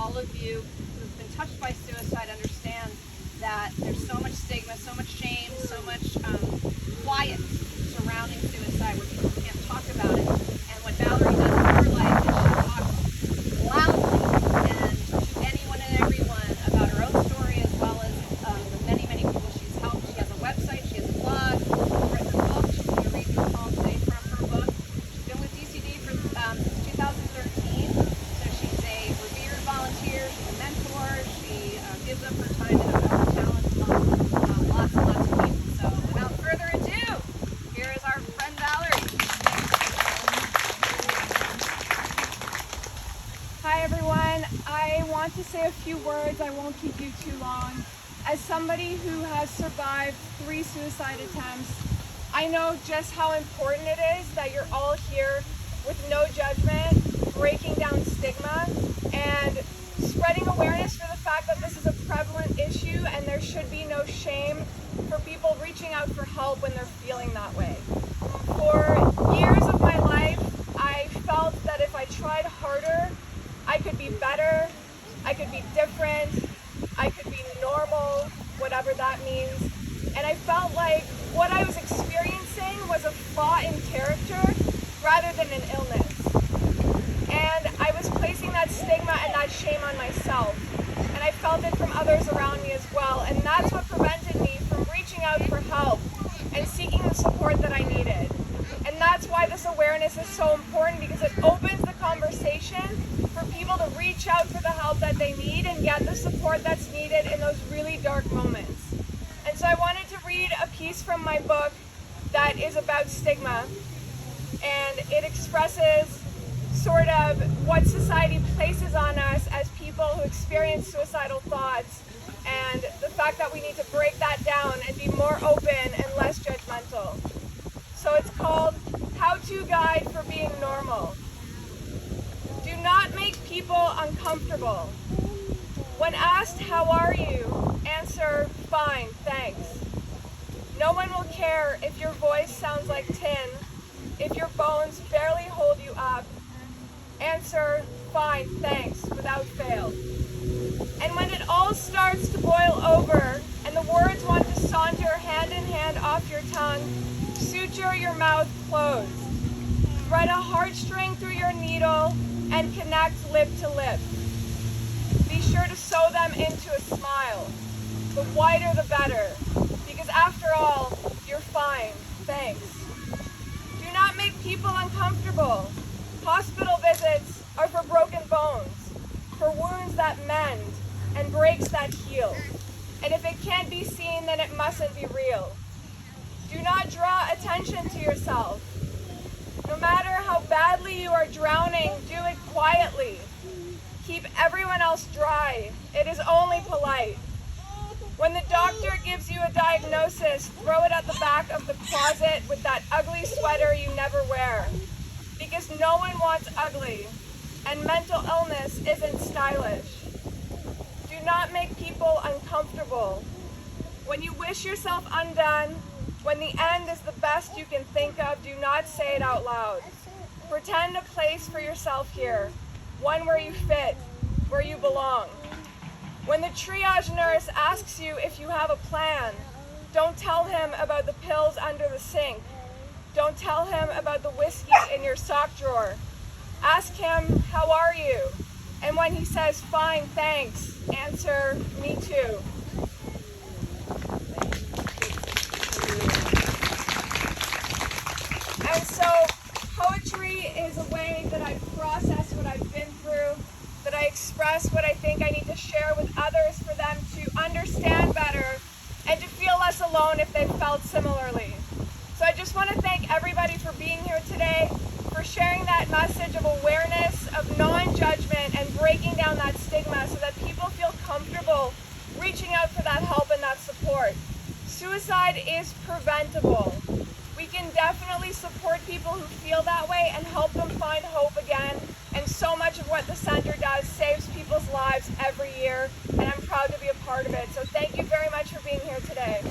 all of you who've been touched by suicide understand that there's so much stigma, so much shame, so much quiet surrounding suicide where people can't talk about it. And what Valéry does in her life is she talks loudly and to anyone and everyone about her own story, as well as the many, many people she's helped. She has a website, she has a blog, she's written a book. She's going to read you a poem today from her book. She's been with DCD for since 2013, so she's a revered volunteer, she's a mentor, she gives up her time and her talent among lots and lots of people. So without further ado, here is our friend Valéry. Hi everyone, I want to say a few words. I won't keep you too long. As somebody who has survived 3 suicide attempts, I know just how important it is that you're all here with no judgment, breaking down stigma, and spreading awareness for the fact that this is a prevalent issue and there should be no shame for people reaching out for help when they're feeling that way. For years of my life, I felt that if I tried harder, I could be better, I could be different, I could be normal, whatever that means. And I felt like what I was experiencing was a flaw in character rather than an illness. And I was placing that stigma and that shame on myself. And I felt it from others around me as well. And that's what prevented me from reaching out for help and seeking the support that I needed. And that's why this awareness is so important, because it opens the conversation for people to reach out for the help that they need and get the support that's needed in those really dark moments. And so I wanted to read a piece from my book that is about stigma, and it expresses sort of what society places on us as people who experience suicidal thoughts, and the fact that we need to break that down and be more open and less judgmental. So it's called How-To Guide for Being Normal. Do not make people uncomfortable. When asked, "How are you?" answer, "Fine, thanks." No one will care if your voice sounds like tin, if your bones barely hold you up. Answer, "Fine, thanks," without fail. And when it all starts to boil over and the words want to saunter hand in hand off your tongue, suture your mouth closed. Thread a heartstring through your needle and connect lip to lip. Be sure to sew them into a smile. The wider the better, because after all, you're fine, thanks. Do not make people uncomfortable. Hospital visits are for broken bones, for wounds that mend and breaks that heal. And if it can't be seen, then it mustn't be real. Do not draw attention to yourself. No matter how badly you are drowning, do it quietly. Keep everyone else dry. It is only polite. When the doctor gives you a diagnosis, throw it at the back of the closet with that ugly sweater you never wear. Because no one wants ugly, and mental illness isn't stylish. Do not make people uncomfortable. When you wish yourself undone, when the end is the best you can think of, do not say it out loud. Pretend a place for yourself here, one where you fit, where you belong. When the triage nurse asks you if you have a plan, don't tell him about the pills under the sink. Don't tell him about the whiskey in your sock drawer. Ask him, "How are you?" And when he says, "Fine, thanks," answer, "Me too." And so poetry is a way that I process what I've been through, that I express what I think I need to share with others for them to understand better and to feel less alone if they've felt similarly. So I just want to thank everybody for being here today, for sharing that message of awareness, of non-judgment, and breaking down that stigma so that people feel comfortable reaching out for that help and that support. Suicide is preventable. We can definitely support people who feel that way and help them find hope again. And so much of what the center does saves people's lives every year, and I'm proud to be a part of it. So thank you very much for being here today.